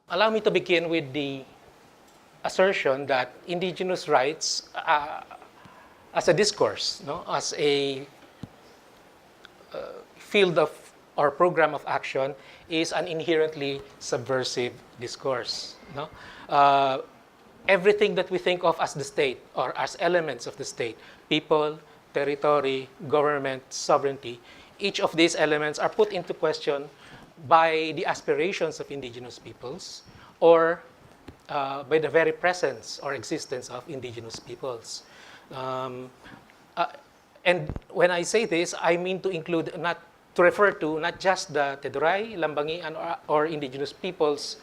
Allow me to begin with the assertion that indigenous rights as a discourse, no, as a field of or program of action is an inherently subversive discourse. No? Everything that we think of as the state or as elements of the state, people, territory, government, sovereignty, each of these elements are put into question by the aspirations of indigenous peoples or by the very presence or existence of indigenous peoples. And when I say this, I mean to include to refer to not just the Teduray, Lambangian, or indigenous peoples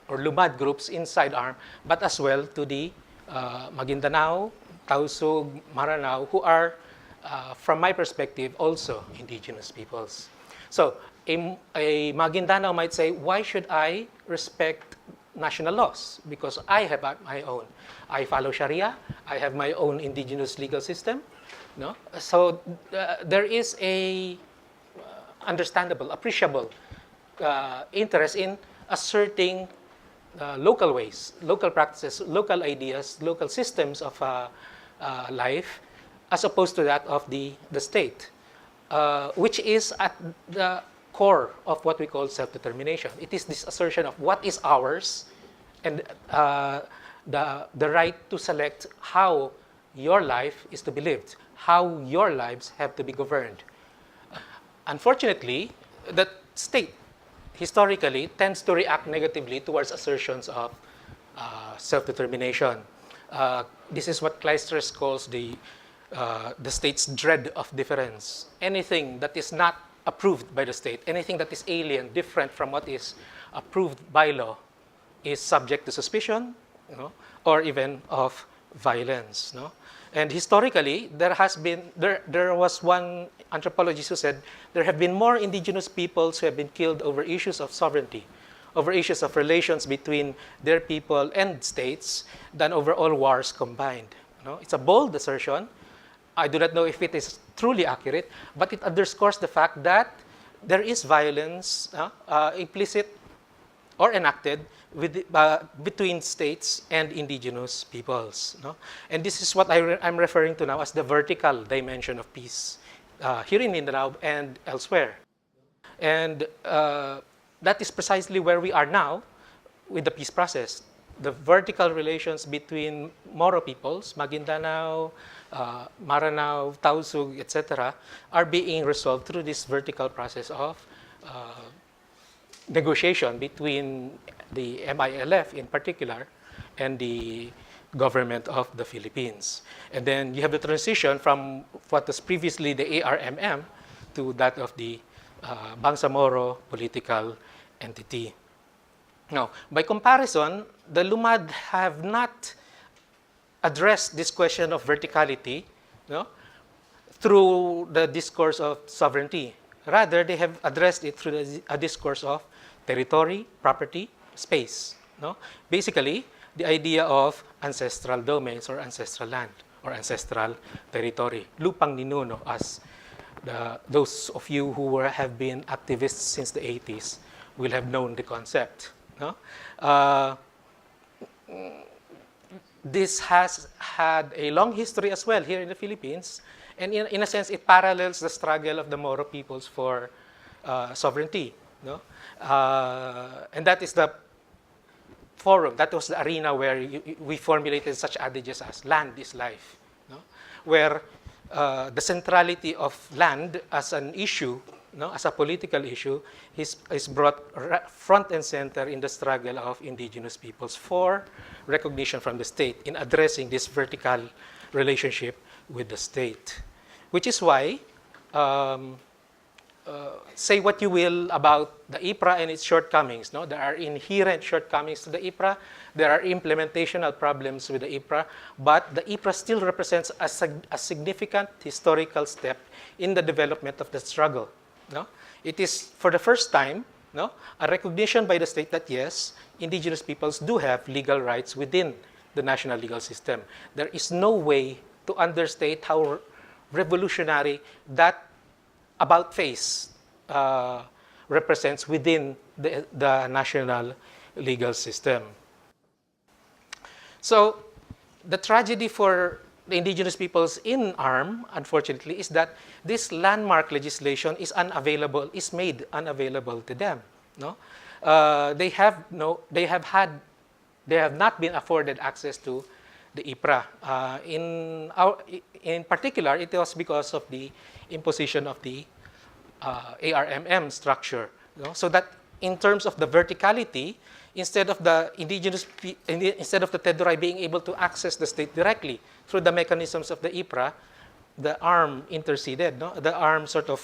or Lumad groups inside ARM, but as well to the Maguindanao, Tausug, Maranao, who are, from my perspective, also indigenous peoples. So a Maguindanao might say, why should I respect national laws? Because I have my own. I follow Sharia. I have my own indigenous legal system. No? So there is a understandable, appreciable interest in asserting local ways, local practices, local ideas, local systems of life, as opposed to that of the state, which is at the core of what we call self-determination. It is this assertion of what is ours and the right to select how your life is to be lived, how your lives have to be governed. Unfortunately, the state historically tends to react negatively towards assertions of self-determination. This is what Kleisters calls the state's dread of difference. Anything that is not approved by the state, anything that is alien, different from what is approved by law, is subject to suspicion, or even of violence. And historically, there was one anthropologist who said there have been more indigenous peoples who have been killed over issues of sovereignty, over issues of relations between their people and states than over all wars combined. It's a bold assertion. I do not know if it is truly accurate, but it underscores the fact that there is violence implicit or enacted between states and indigenous peoples. And this is what I'm referring to now as the vertical dimension of peace here in Mindanao and elsewhere. And that is precisely where we are now with the peace process. The vertical relations between Moro peoples, Maguindanao, Maranao, Tausug, etc., are being resolved through this vertical process of negotiation between the MILF in particular and the government of the Philippines. And then you have the transition from what was previously the ARMM to that of the Bangsamoro political entity. Now, by comparison, the Lumad have not addressed this question of verticality through the discourse of sovereignty. Rather, they have addressed it through a discourse of territory, property, space. Basically, the idea of ancestral domains or ancestral land or ancestral territory. Lupang Ninuno, as those of you who have been activists since the 80s will have known the concept. This has had a long history as well here in the Philippines, and in a sense, it parallels the struggle of the Moro peoples for sovereignty. And that is the forum, that was the arena where we formulated such adages as land is life, where the centrality of land as an issue, as a political issue, is brought front and center in the struggle of indigenous peoples for recognition from the state in addressing this vertical relationship with the state. Which is why, say what you will about the IPRA and its shortcomings. There are inherent shortcomings to the IPRA. There are implementational problems with the IPRA. But the IPRA still represents a significant historical step in the development of the struggle. It is, for the first time, a recognition by the state that, yes, indigenous peoples do have legal rights within the national legal system. There is no way to understate how revolutionary that about face represents within the national legal system. So the tragedy for the indigenous peoples in ARM, unfortunately, is that this landmark legislation is unavailable, is made unavailable to them. No, they have not been afforded access to the IPRA. In particular, it was because of the imposition of the ARMM structure. So that in terms of the verticality, instead of the Teduray being able to access the state directly through the mechanisms of the IPRA, the ARM interceded. No? The ARM sort of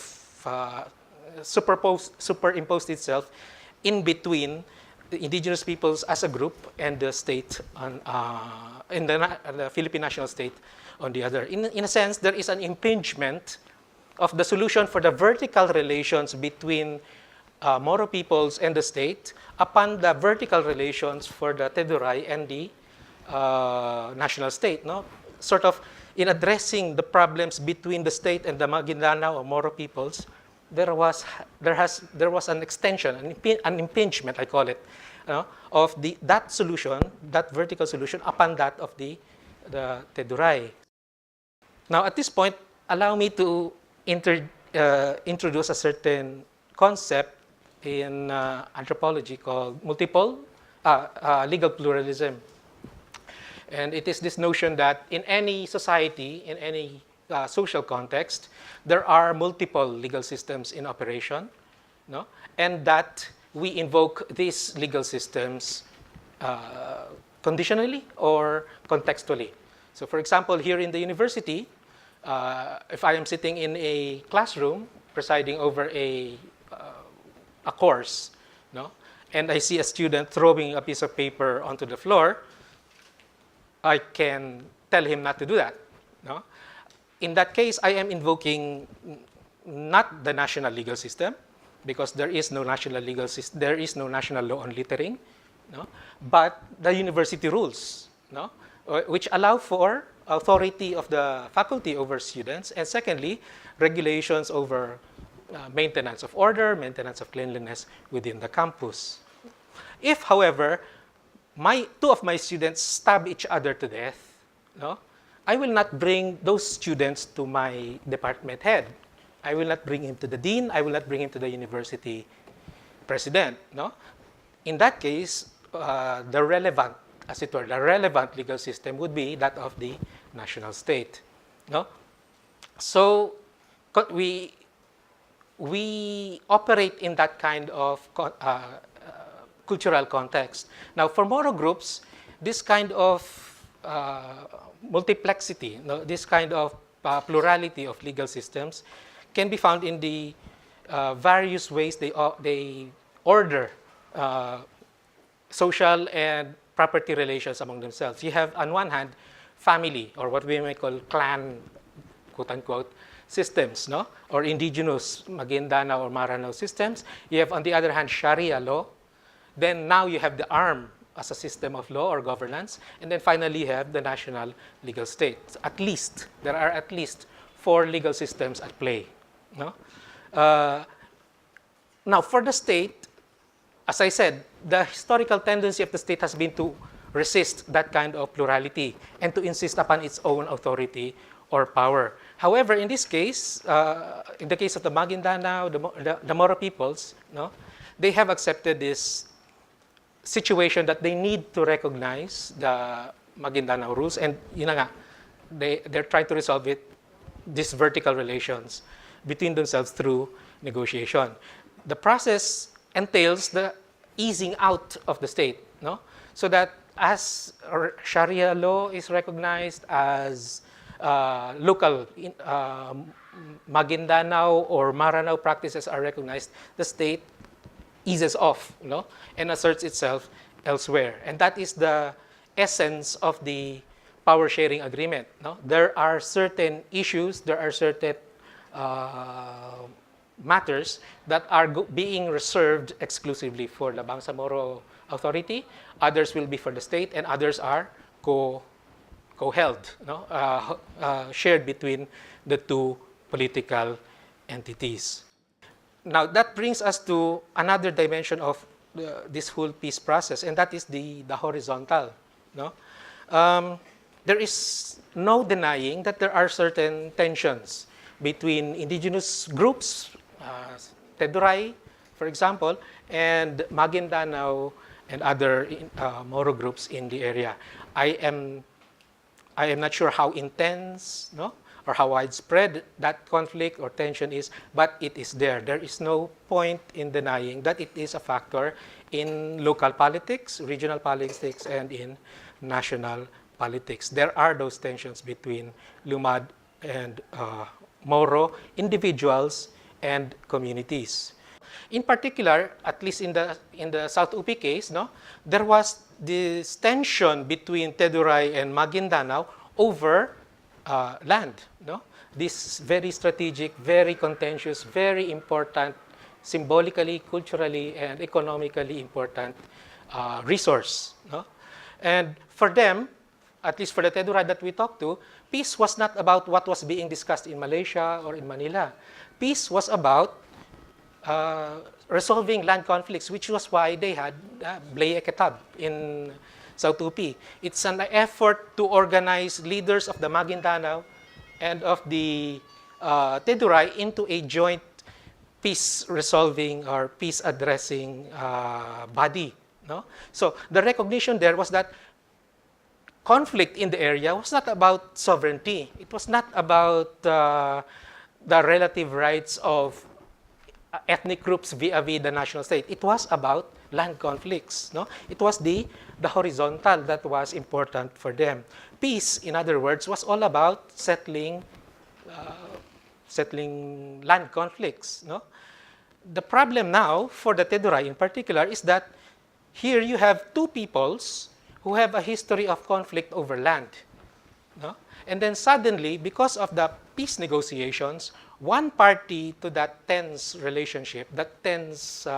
superimposed itself in between the indigenous peoples as a group and the state and the Philippine national state on the other. In a sense, there is an impingement of the solution for the vertical relations between Moro peoples and the state upon the vertical relations for the Teduray and the national state. No? Sort of in addressing the problems between the state and the Maguindanao or Moro peoples, there was an extension, an impingement, I call it, of that solution, that vertical solution, upon that of the Teduray. Now, at this point, allow me to introduce a certain concept in anthropology called multiple legal pluralism. And it is this notion that in any society, in any social context, there are multiple legal systems in operation, no? And that we invoke these legal systems conditionally or contextually. So for example, here in the university, if I am sitting in a classroom presiding over a course, no? And I see a student throwing a piece of paper onto the floor, I can tell him not to do that. No? In that case, I am invoking not the national legal system, because there is no national legal system, there is no national law on littering, no? But the university rules, no? Which allow for authority of the faculty over students, and secondly, regulations over maintenance of order, maintenance of cleanliness within the campus. If, however, two of my students stab each other to death, no? I will not bring those students to my department head. I will not bring him to the dean. I will not bring him to the university president. No? In that case, the relevant, as it were, the relevant legal system would be that of the national state. No? So we operate in that kind of cultural context. Now, for Moro groups, this kind of multiplexity, no, this kind of plurality of legal systems can be found in the various ways they order social and property relations among themselves. You have, on one hand, family, or what we may call clan, quote-unquote, systems, no? Or indigenous Maguindanao or Maranao systems. You have, on the other hand, Sharia law. Then now you have the ARM as a system of law or governance. And then finally, you have the national legal state. At least, there are at least 4 legal systems at play. No? Now, for the state, as I said, the historical tendency of the state has been to resist that kind of plurality and to insist upon its own authority or power. However, in this case, in the case of the Maguindanao, the Moro peoples, no, they have accepted this situation that they need to recognize the Maguindanao rules, and yun na nga, they're trying to resolve these vertical relations between themselves through negotiation. The process entails the easing out of the state, no? So that as Sharia law is recognized, as local Maguindanao or Maranao practices are recognized, the state eases off, no? And asserts itself elsewhere. And that is the essence of the power sharing agreement. No? There are certain issues, there are certain matters that are being reserved exclusively for the Bangsamoro Authority. Others will be for the state, and others are co-held, no? Shared between the two political entities. Now, that brings us to another dimension of this whole peace process, and that is the horizontal. No, there is no denying that there are certain tensions between indigenous groups, Teduray, for example, and Maguindanao and other Moro groups in the area. I am not sure how intense, no, or how widespread that conflict or tension is, but it is there. There is no point in denying that it is a factor in local politics, regional politics, and in national politics. There are those tensions between Lumad and Moro individuals and communities. In particular, at least in the South Upi case, no, there was this tension between Teduray and Maguindanao over land. No, this very strategic, very contentious, very important, symbolically, culturally, and economically important resource. No, and for them, at least for the Teduray that we talked to, peace was not about what was being discussed in Malaysia or in Manila. Peace was about resolving land conflicts, which was why they had Blay Eketab in South Upi. It's an effort to organize leaders of the Maguindanao and of the Teduray into a joint peace resolving or peace addressing body. No? So the recognition there was that conflict in the area was not about sovereignty. It was not about the relative rights of ethnic groups vis-a-vis the national state. It was about land conflicts. No? It was the horizontal that was important for them. Peace, in other words, was all about settling land conflicts. No? The problem now for the Teduray in particular is that here you have two peoples who have a history of conflict over land. No? And then suddenly, because of the peace negotiations, one party to that tense relationship, that tense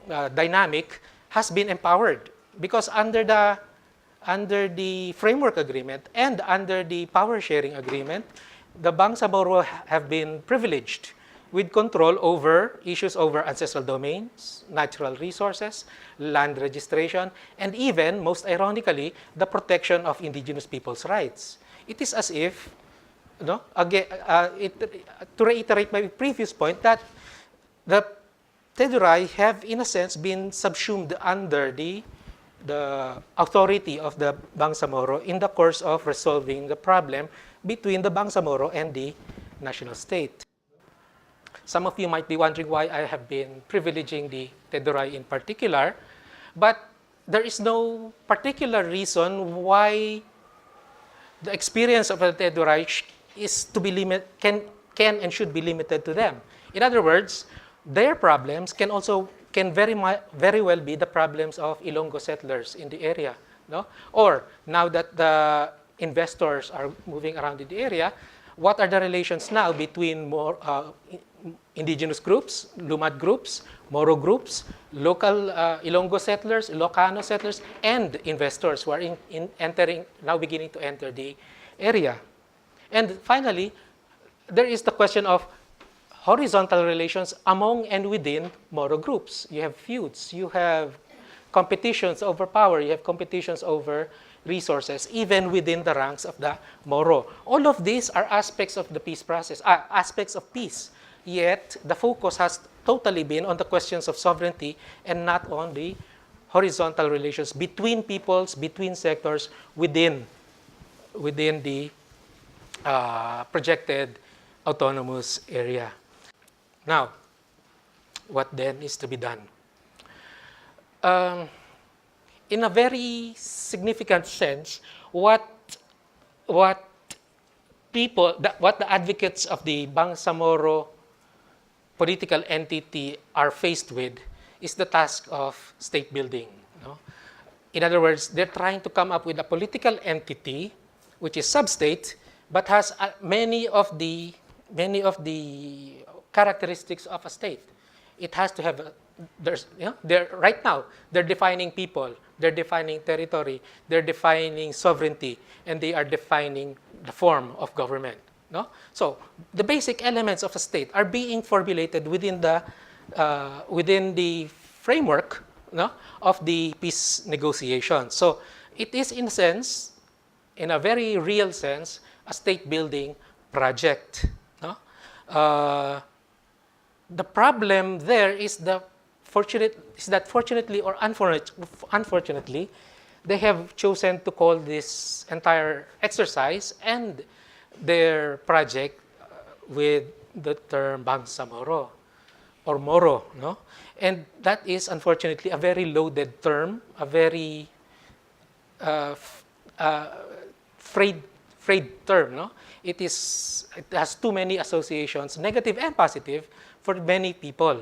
dynamic, has been empowered. Because under the framework agreement and under the power sharing agreement, the Bangsamoro have been privileged with control over issues over ancestral domains, natural resources, land registration, and even, most ironically, the protection of indigenous people's rights. It is as if, no, again, to reiterate my previous point, that the Teduray have, in a sense, been subsumed under the authority of the Bangsamoro in the course of resolving the problem between the Bangsamoro and the national state. Some of you might be wondering why I have been privileging the Teduray in particular, but there is no particular reason why the experience of the Teduray is to be can and should be limited to them. In other words, their problems can very well be the problems of Ilonggo settlers in the area. No? Or now that the investors are moving around in the area, what are the relations now between more indigenous groups, Lumad groups, Moro groups, local Ilonggo settlers, Ilocano settlers, and investors who are now beginning to enter the area? And finally, there is the question of horizontal relations among and within Moro groups. You have feuds, you have competitions over power, you have competitions over resources, even within the ranks of the Moro. All of these are aspects of the peace process, aspects of peace. Yet, the focus has totally been on the questions of sovereignty and not on the horizontal relations between peoples, between sectors, within the projected autonomous area. Now, what then is to be done? In a very significant sense, what the advocates of the Bangsamoro political entity are faced with is the task of state building. No? In other words, they're trying to come up with a political entity which is sub-state, but has many of the characteristics of a state. It has to have right now they're defining people, they're defining territory, they're defining sovereignty, and they are defining the form of government. No? So the basic elements of a state are being formulated within the framework no, of the peace negotiations. So it is, in a sense, in a very real sense, a state-building project. No? The problem there is that fortunately or unfortunately, they have chosen to call this entire exercise and their project with the term Bangsamoro or Moro, no? And that is unfortunately a very loaded term, a very frayed term, no? It has too many associations, negative and positive, for many people.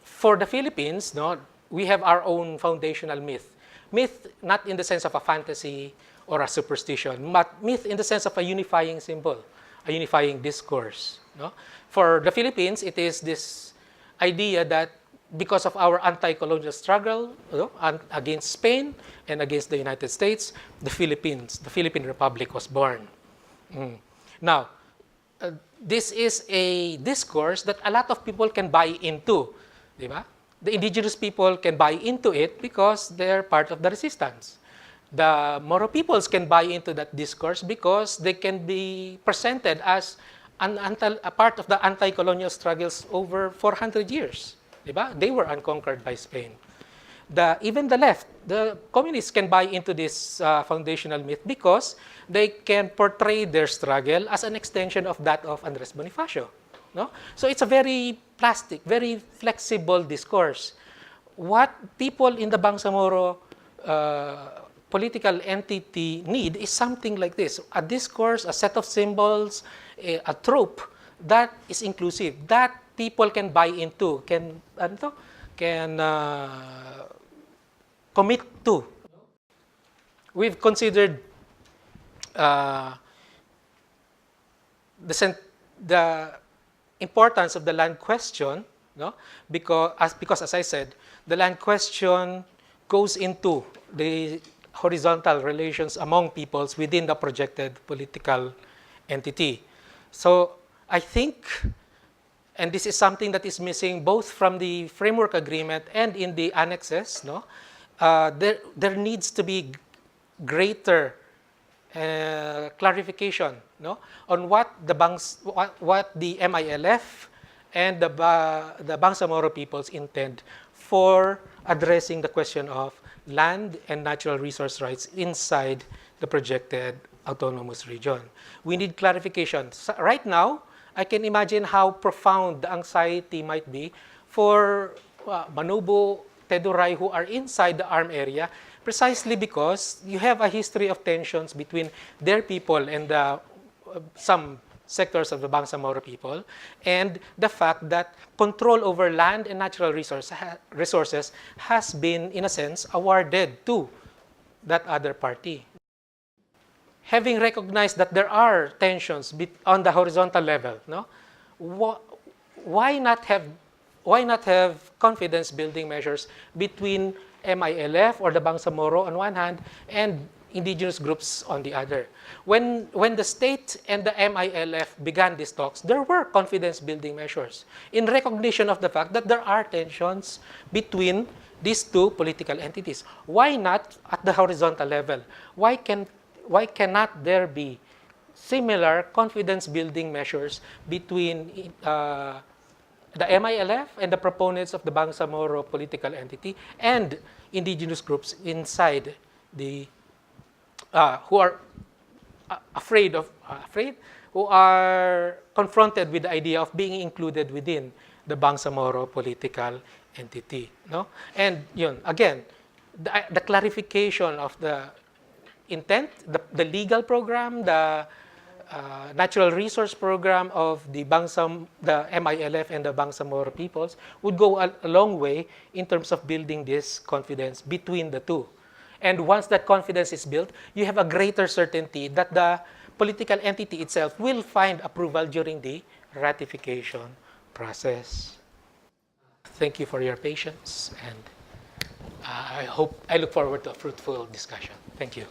For the Philippines, no, we have our own foundational myth. Myth not in the sense of a fantasy or a superstition, but myth in the sense of a unifying symbol, a unifying discourse. No? For the Philippines, it is this idea that because of our anti-colonial struggle, against Spain and against the United States, the Philippine Republic was born. Now, this is a discourse that a lot of people can buy into. Diba? The indigenous people can buy into it because they're part of the resistance. The Moro peoples can buy into that discourse because they can be presented as a part of the anti-colonial struggles over 400 years. Diba? They were unconquered by Spain. Even the left, the communists can buy into this foundational myth because they can portray their struggle as an extension of that of Andres Bonifacio. No? So it's a very plastic, very flexible discourse. What people in the Bangsamoro political entity need is something like this, a discourse, a set of symbols, a trope that is inclusive, that people can buy into, can commit to. We've considered the importance of the land question, no? Because as I said, the land question goes into the horizontal relations among peoples within the projected political entity. So I think, and this is something that is missing both from the framework agreement and in the annexes, no? There needs to be greater clarification, no, on what the MILF and the Bangsamoro peoples intend for addressing the question of land and natural resource rights inside the projected autonomous region. We need clarification. So right now, I can imagine how profound the anxiety might be for Manobo, Teduray, who are inside the ARM area, precisely because you have a history of tensions between their people and some sectors of the Bangsamoro people, and the fact that control over land and natural resources has been, in a sense, awarded to that other party. Having recognized that there are tensions on the horizontal level, no? Why not have confidence-building measures between MILF or the Bangsamoro on one hand and indigenous groups on the other? When the state and the MILF began these talks, there were confidence-building measures in recognition of the fact that there are tensions between these two political entities. Why not at the horizontal level? Why cannot there be similar confidence-building measures between the MILF and the proponents of the Bangsamoro political entity and indigenous groups inside the who are who are confronted with the idea of being included within the Bangsamoro political entity, no? And yun, again, the clarification of the intent, the legal program, the natural resource program of the MILF and the Bangsamoro peoples would go a long way in terms of building this confidence between the two. And once that confidence is built, you have a greater certainty that the political entity itself will find approval during the ratification process. Thank you for your patience, and I look forward to a fruitful discussion. Thank you.